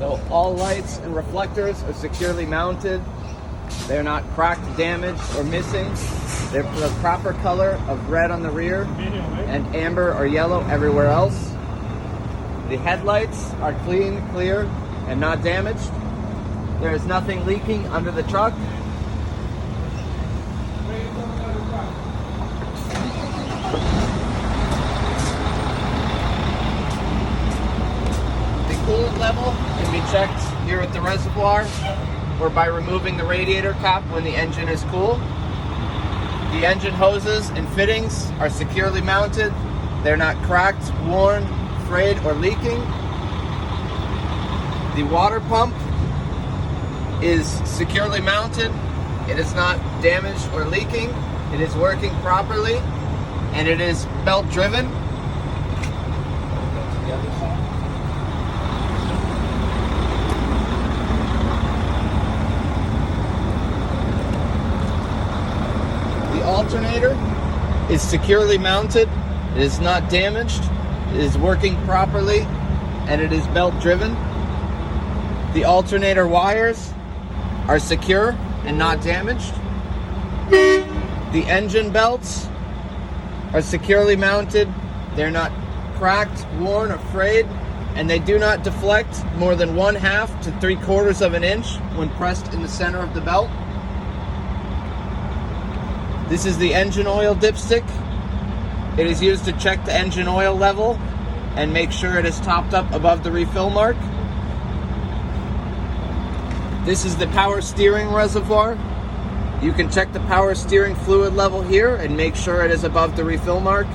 So all lights and reflectors are securely mounted. They're not cracked, damaged, or missing. They're the proper color of red on the rear and amber or yellow everywhere else. The headlights are clean, clear, and not damaged. There is nothing leaking under the truck. The coolant level can be checked here at the reservoir or by removing the radiator cap when the engine is cool. The engine hoses and fittings are securely mounted. They're not cracked, worn, frayed, or leaking. The water pump is securely mounted. It is not damaged or leaking. It is working properly, and it is belt driven. The alternator is securely mounted. It is not damaged. It is working properly, and it is belt driven. The alternator wires are secure and not damaged. The engine belts are securely mounted. They're not cracked, worn, or frayed, and they do not deflect more than 1/2 to 3/4 of an inch when pressed in the center of the belt. This is the engine oil dipstick. It is used to check the engine oil level and make sure it is topped up above the refill mark. This is the power steering reservoir. You can check the power steering fluid level here and make sure it is above the refill mark.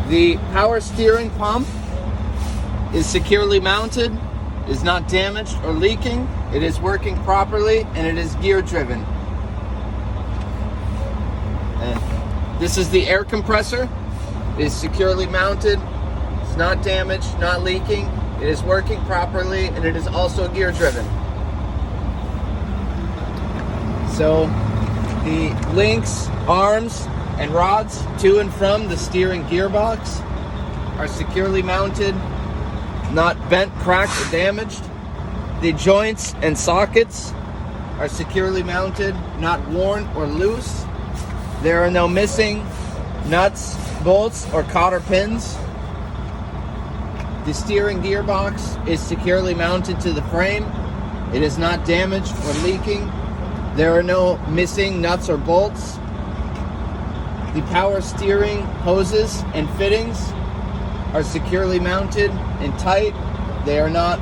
The power steering pump is securely mounted, is not damaged or leaking. It is working properly, and it is gear driven. And this is the air compressor. It is securely mounted. It's not damaged, not leaking. It is working properly, and it is also gear driven. So the links, arms, and rods to and from the steering gearbox are securely mounted, not bent, cracked, or damaged. The joints and sockets are securely mounted, not worn or loose. There are no missing nuts, bolts, or cotter pins. The steering gearbox is securely mounted to the frame. It is not damaged or leaking. There are no missing nuts or bolts. The power steering hoses and fittings are securely mounted and tight. They are not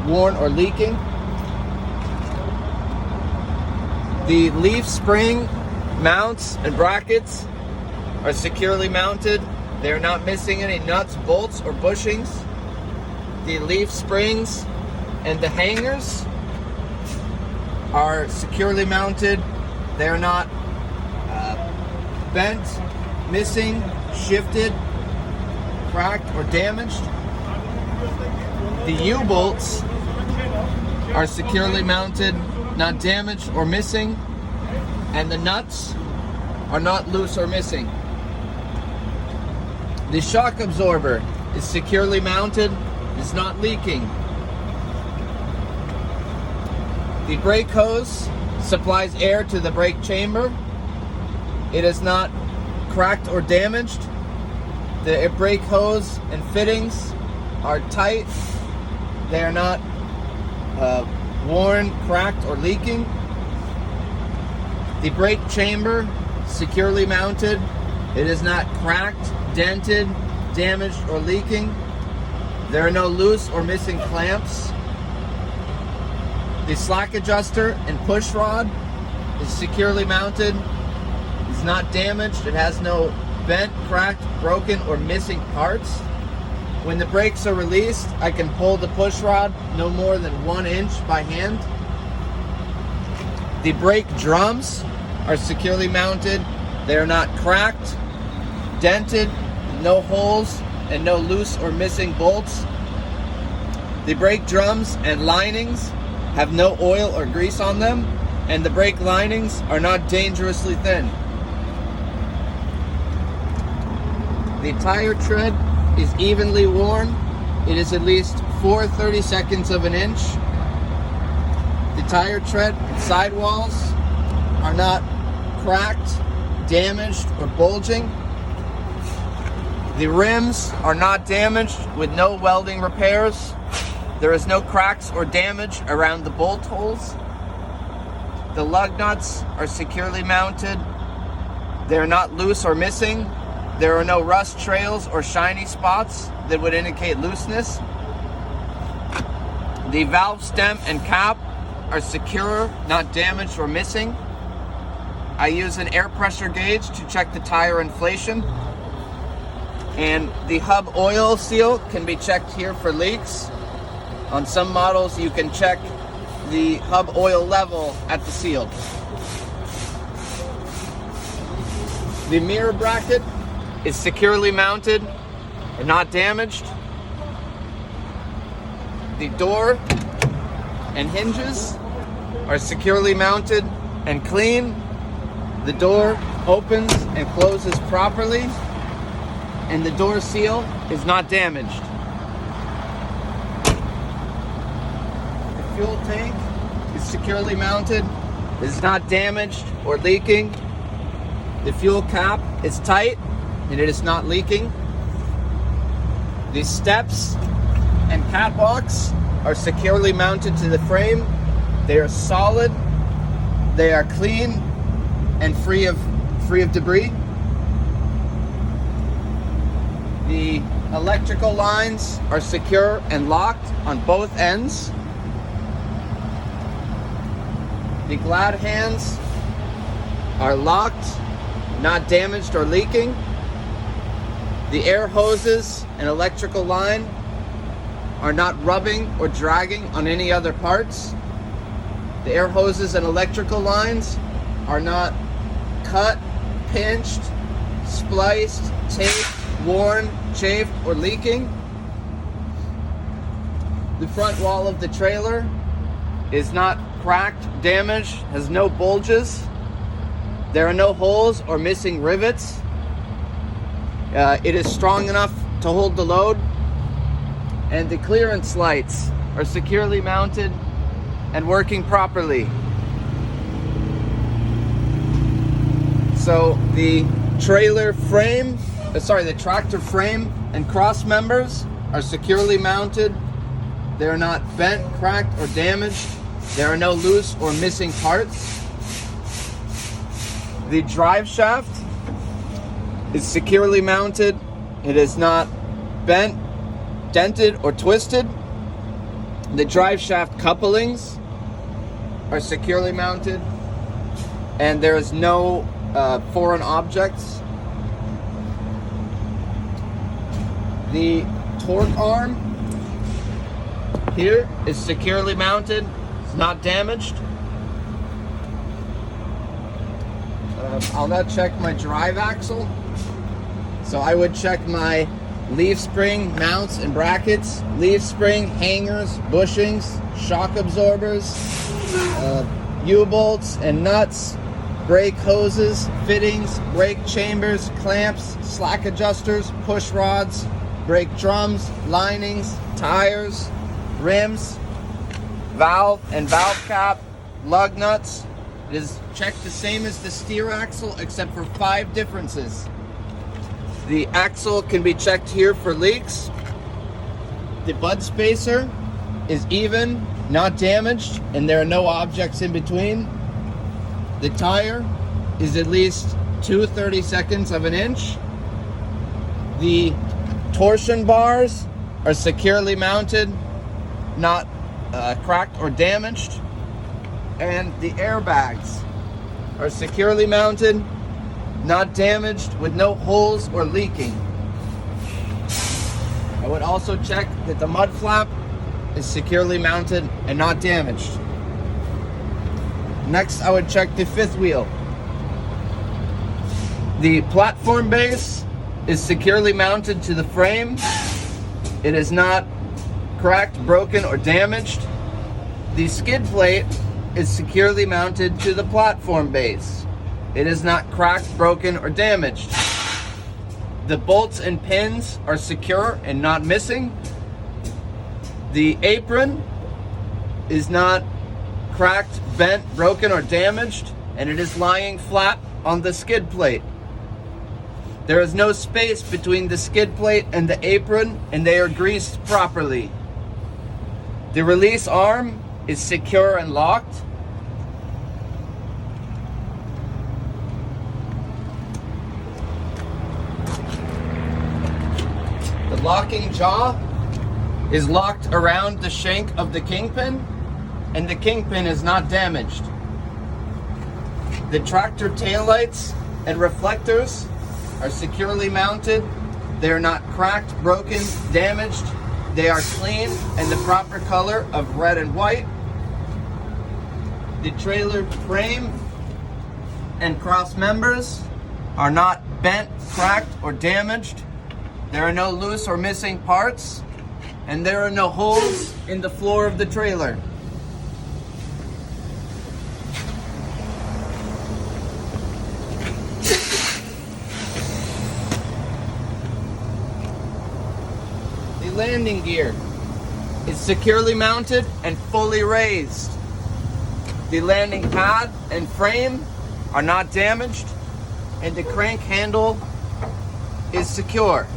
worn or leaking. The leaf spring mounts and brackets are securely mounted. They are not missing any nuts, bolts, or bushings. The leaf springs and the hangers are securely mounted. They are not bent, missing, shifted, cracked, or damaged. The U-bolts are securely mounted, not damaged or missing, and the nuts are not loose or missing. The shock absorber is securely mounted, is not leaking. The brake hose supplies air to the brake chamber. It is not cracked or damaged. The brake hose and fittings are tight. They are not worn, cracked, or leaking. The brake chamber securely mounted. It is not cracked, dented, damaged, or leaking. There are no loose or missing clamps. The slack adjuster and push rod is securely mounted. It's not damaged. It has no bent, cracked, broken, or missing parts. When the brakes are released, I can pull the push rod no more than 1 inch by hand. The brake drums are securely mounted. They are not cracked, dented, no holes, and no loose or missing bolts. The brake drums and linings have no oil or grease on them, and the brake linings are not dangerously thin. The tire tread is evenly worn it is at least 4/32 of an inch. The tire tread and sidewalls are not cracked, damaged, or bulging. The rims are not damaged with no welding repairs. There is no cracks or damage around the bolt holes. The lug nuts are securely mounted. They are not loose or missing. There are no rust trails or shiny spots that would indicate looseness. The valve stem and cap are secure, not damaged or missing. I use an air pressure gauge to check the tire inflation. And the hub oil seal can be checked here for leaks. On some models, you can check the hub oil level at the seal. The mirror bracket is securely mounted and not damaged. The door and hinges are securely mounted and clean. The door opens and closes properly, and the door seal is not damaged. The fuel tank is securely mounted, is not damaged or leaking. The fuel cap is tight and it is not leaking. The steps and catwalks are securely mounted to the frame. They are solid, they are clean and free of debris. The electrical lines are secure and locked on both ends. The glad hands are locked, not damaged or leaking. The air hoses and electrical line are not rubbing or dragging on any other parts. The air hoses and electrical lines are not cut, pinched, spliced, taped, worn, chafed, or leaking. The front wall of the trailer is not cracked, damaged, has no bulges. There are no holes or missing rivets. It is strong enough to hold the load. And the clearance lights are securely mounted and working properly. So the tractor frame and cross members are securely mounted. They are not bent, cracked, or damaged. There are no loose or missing parts. The drive shaft is securely mounted. It is not bent, dented, or twisted. The drive shaft couplings are securely mounted, and there is no foreign objects. The torque arm here is securely mounted. It's not damaged. I'll now check my drive axle. So I would check my leaf spring mounts and brackets, leaf spring, hangers, bushings, shock absorbers, U-bolts and nuts, brake hoses, fittings, brake chambers, clamps, slack adjusters, push rods, brake drums, linings, tires, rims, valve and valve cap, lug nuts. It is checked the same as the steer axle except for 5 differences. The axle can be checked here for leaks. The bud spacer is even, not damaged, and there are no objects in between. The tire is at least 2/32 of an inch. The torsion bars are securely mounted, not cracked or damaged. And the airbags are securely mounted, not damaged, with no holes or leaking. I would also check that the mud flap is securely mounted and not damaged. Next, I would check the fifth wheel. The platform base is securely mounted to the frame. It is not cracked, broken, or damaged. The skid plate is securely mounted to the platform base. It is not cracked, broken, or damaged. The bolts and pins are secure and not missing. The apron is not cracked, bent, broken, or damaged, and it is lying flat on the skid plate. There is no space between the skid plate and the apron, and they are greased properly. The release arm is secure and locked. The locking jaw is locked around the shank of the kingpin, and the kingpin is not damaged. The tractor taillights and reflectors are securely mounted. They are not cracked, broken, damaged. They are clean and the proper color of red and white. The trailer frame and cross members are not bent, cracked, or damaged. There are no loose or missing parts, and there are no holes in the floor of the trailer. The landing gear is securely mounted and fully raised. The landing pad and frame are not damaged, and the crank handle is secure.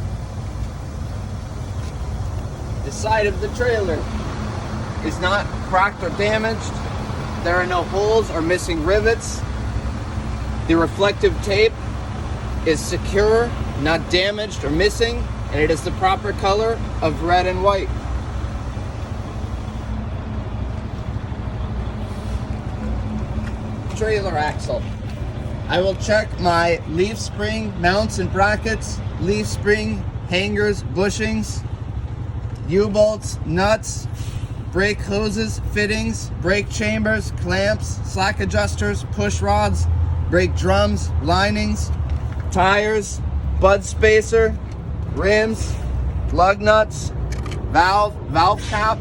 The side of the trailer is not cracked or damaged. There are no holes or missing rivets. The reflective tape is secure, not damaged or missing, and it is the proper color of red and white. Trailer axle. I will check my leaf spring mounts and brackets, leaf spring hangers, bushings, U-bolts, nuts, brake hoses, fittings, brake chambers, clamps, slack adjusters, push rods, brake drums, linings, tires, bud spacer, rims, lug nuts, valve cap,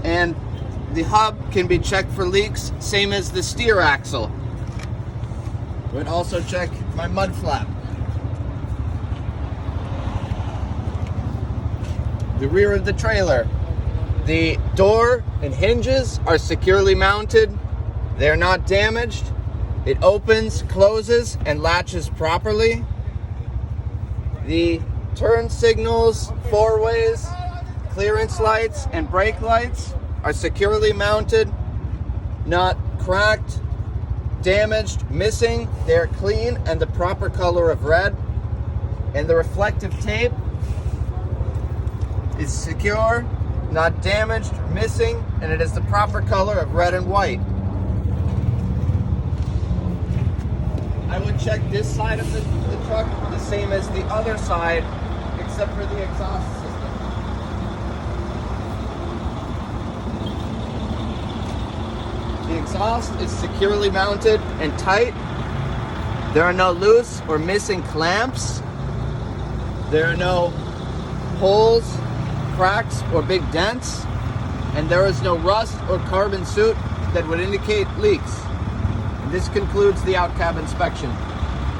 and the hub can be checked for leaks, same as the steer axle. Would also check my mud flap. The rear of the trailer. The door and hinges are securely mounted. They're not damaged. It opens, closes, and latches properly. The turn signals, four-ways, clearance lights, and brake lights are securely mounted, not cracked, damaged, missing. They're clean and the proper color of red. And the reflective tape is secure, not damaged, missing, and it is the proper color of red and white. I would check this side of the truck the same as the other side, except for the exhaust system. The exhaust is securely mounted and tight. There are no loose or missing clamps. There are no holes, cracks, or big dents, and there is no rust or carbon soot that would indicate leaks. And this concludes the out cab inspection.